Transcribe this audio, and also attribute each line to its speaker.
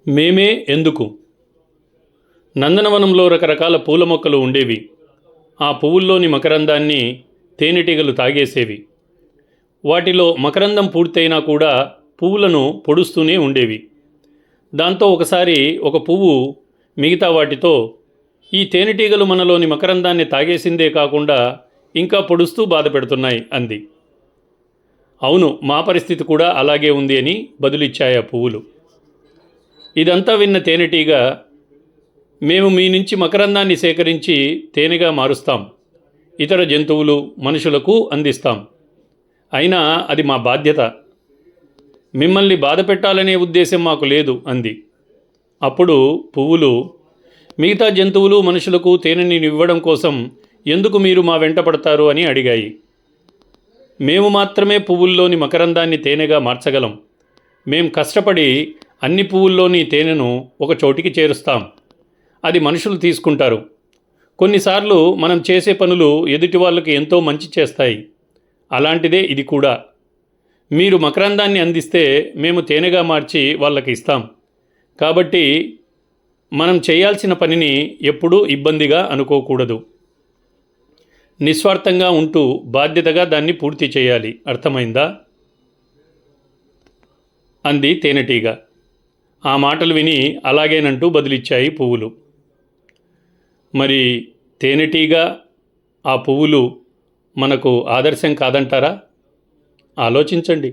Speaker 1: మేమే ఎందుకు? నందనవనంలో రకరకాల పూల మొక్కలు ఉండేవి. ఆ పువ్వుల్లోని మకరందాన్ని తేనెటీగలు తాగేసేవి. వాటిలో మకరందం పూర్తయినా కూడా పువ్వులను పొడుస్తూనే ఉండేవి. దాంతో ఒకసారి ఒక పువ్వు మిగతా వాటితో, ఈ తేనెటీగలు మనలోని మకరందాన్ని తాగేసిందే కాకుండా ఇంకా పొడుస్తూ బాధ పెడుతున్నాయి అంది. అవును, మా పరిస్థితి కూడా అలాగే ఉంది అని బదులిచ్చాయి ఆ పువ్వులు. ఇదంతా విన్న తేనెటీగ, మేము మీ నుంచి మకరందాన్ని సేకరించి తేనెగా మారుస్తాం, ఇతర జంతువులు మనుషులకు అందిస్తాం. అయినా అది మా బాధ్యత. మిమ్మల్ని బాధ పెట్టాలనే ఉద్దేశం మాకు లేదు అంది. అప్పుడు పువ్వులు, మిగతా జంతువులు మనుషులకు తేనెని ఇవ్వడం కోసం ఎందుకు మీరు మా వెంట పడతారు అని అడిగాయి. మేము మాత్రమే పువ్వుల్లోని మకరందాన్ని తేనెగా మార్చగలం. మేం కష్టపడి అన్ని పువ్వుల్లోని తేనెను ఒక చోటికి చేరుస్తాం. అది మనుషులు తీసుకుంటారు. కొన్నిసార్లు మనం చేసే పనులు ఎదుటి వాళ్ళకి ఎంతో మంచి చేస్తాయి. అలాంటిదే ఇది కూడా. మీరు మకరందాన్ని అందిస్తే మేము తేనెగా మార్చి వాళ్ళకి ఇస్తాం. కాబట్టి మనం చేయాల్సిన పనిని ఎప్పుడూ ఇబ్బందిగా అనుకోకూడదు. నిస్వార్థంగా ఉంటూ బాధ్యతగా దాన్ని పూర్తి చేయాలి. అర్థమైందా అంది తేనెటీగ. ఆ మాటలు విని అలాగేనంటూ బదులిచ్చాయి పువ్వులు. మరి తేనెటీగ, ఆ పువ్వులు మనకు ఆదర్శం కాదంటారా? ఆలోచించండి.